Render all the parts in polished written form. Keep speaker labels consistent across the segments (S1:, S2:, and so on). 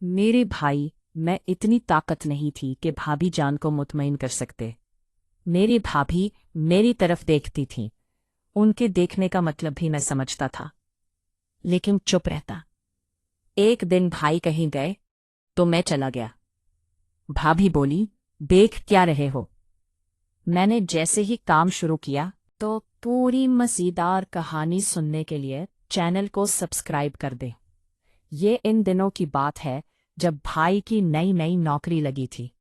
S1: मेरे भाई, मैं इतनी ताकत नहीं थी कि भाभी जान को मुतमईन कर सकते। मेरी भाभी मेरी तरफ देखती थी, उनके देखने का मतलब भी मैं समझता था, लेकिन चुप रहता। एक दिन भाई कहीं गए तो मैं चला गया। भाभी बोली, देख क्या रहे हो। मैंने जैसे ही काम शुरू किया तो पूरी मज़ेदार कहानी सुनने के लिए चैनल को सब्सक्राइब कर दे। ये इन दिनों की बात है जब भाई की नई नई नौकरी लगी थी।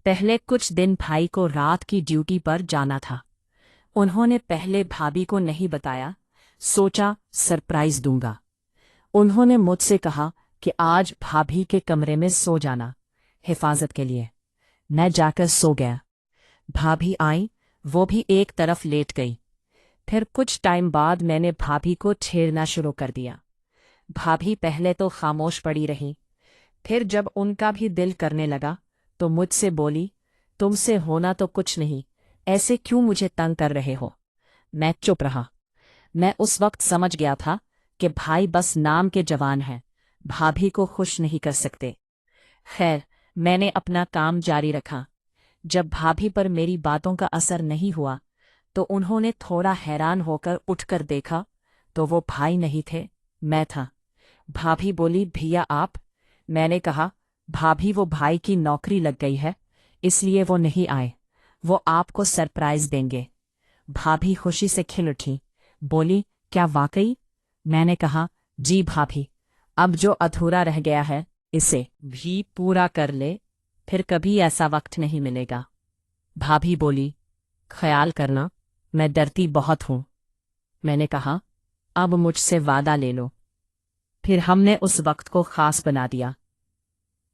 S1: पहले कुछ दिन भाई को रात की ड्यूटी पर जाना था। उन्होंने पहले भाभी को नहीं बताया, सोचा सरप्राइज दूंगा। उन्होंने मुझसे कहा कि आज भाभी के कमरे में सो जाना, हिफाजत के लिए। मैं जाकर सो गया। भाभी आई, वो भी एक तरफ लेट गई। फिर कुछ टाइम बाद मैंने भाभी को छेड़ना शुरू कर दिया। भाभी पहले तो खामोश पड़ी रही, फिर जब उनका भी दिल करने लगा तो मुझसे बोली, तुमसे होना तो कुछ नहीं, ऐसे क्यों मुझे तंग कर रहे हो। मैं चुप रहा। मैं उस वक्त समझ गया था कि भाई बस नाम के जवान हैं, भाभी को खुश नहीं कर सकते। खैर, मैंने अपना काम जारी रखा। जब भाभी पर मेरी बातों का असर नहीं हुआ तो उन्होंने थोड़ा हैरान होकर उठकर देखा तो वो भाई नहीं थे, मैं था। भाभी बोली, भैया आप। मैंने कहा, भाभी वो भाई की नौकरी लग गई है, इसलिए वो नहीं आए, वो आपको सरप्राइज देंगे। भाभी खुशी से खिल उठी, बोली, क्या वाकई। मैंने कहा, जी भाभी, अब जो अधूरा रह गया है इसे भी पूरा कर ले, फिर कभी ऐसा वक्त नहीं मिलेगा। भाभी बोली, ख्याल करना, मैं डरती बहुत हूं। मैंने कहा, अब मुझसे वादा ले लो। फिर हमने उस वक्त को खास बना दिया।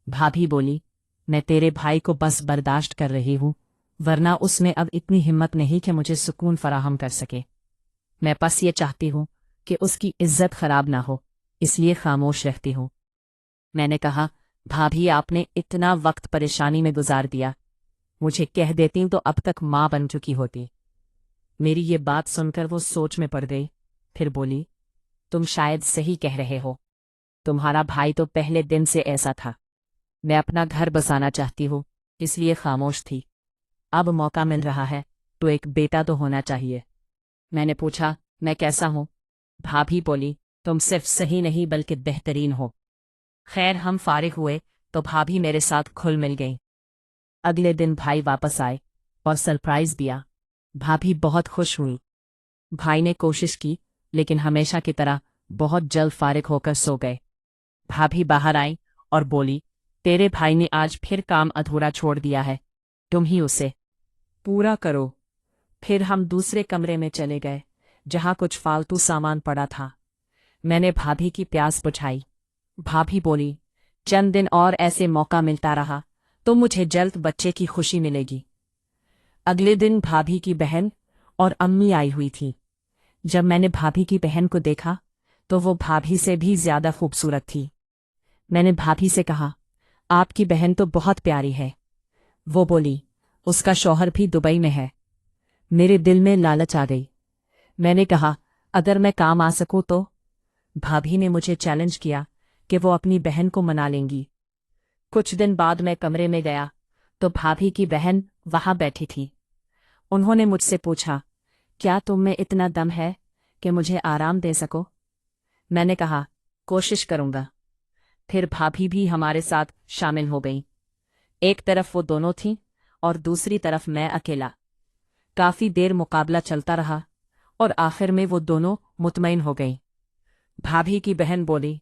S1: भाभी बोली, मैं तेरे भाई को बस बर्दाश्त कर रही हूं, वरना उसमें अब इतनी हिम्मत नहीं कि मुझे सुकून फराहम कर सके। मैं बस ये चाहती हूं कि उसकी इज्जत खराब ना हो, इसलिए खामोश रहती हूं। मैंने कहा, भाभी आपने इतना वक्त परेशानी में गुजार दिया, मुझे कह देती तो अब तक माँ बन चुकी होती। मेरी ये बात सुनकर वो सोच में पड़ गई। फिर बोली, तुम शायद सही कह रहे हो, तुम्हारा भाई तो पहले दिन से ऐसा था। मैं अपना घर बसाना चाहती हूँ, इसलिए खामोश थी। अब मौका मिल रहा है तो एक बेटा तो होना चाहिए। मैंने पूछा, मैं कैसा हूँ। भाभी बोली, तुम सिर्फ सही नहीं बल्कि बेहतरीन हो। खैर, हम फारिग हुए तो भाभी मेरे साथ खुल मिल गई। अगले दिन भाई वापस आए और सरप्राइज दिया। भाभी बहुत खुश हुई। भाई ने कोशिश की, लेकिन हमेशा की तरह बहुत जल्द फारिग होकर सो गए। भाभी बाहर आई और बोली, तेरे भाई ने आज फिर काम अधूरा छोड़ दिया है, तुम ही उसे पूरा करो। फिर हम दूसरे कमरे में चले गए, जहां कुछ फालतू सामान पड़ा था। मैंने भाभी की प्यास बुझाई। भाभी बोली, चंद दिन और ऐसे मौका मिलता रहा तो मुझे जल्द बच्चे की खुशी मिलेगी। अगले दिन भाभी की बहन और अम्मी आई हुई थी। जब मैंने भाभी की बहन को देखा तो वो भाभी से भी ज्यादा खूबसूरत थी। मैंने भाभी से कहा, आपकी बहन तो बहुत प्यारी है। वो बोली, उसका शौहर भी दुबई में है। मेरे दिल में लालच आ गई। मैंने कहा, अगर मैं काम आ सकूं तो। भाभी ने मुझे चैलेंज किया कि वो अपनी बहन को मना लेंगी। कुछ दिन बाद मैं कमरे में गया तो भाभी की बहन वहां बैठी थी। उन्होंने मुझसे पूछा, क्या तुम में इतना दम है कि मुझे आराम दे सको। मैंने कहा, कोशिश करूंगा। फिर भाभी भी हमारे साथ शामिल हो गई। एक तरफ वो दोनों थीं और दूसरी तरफ मैं अकेला। काफी देर मुकाबला चलता रहा और आखिर में वो दोनों मुतमईन हो गई। भाभी की बहन बोली,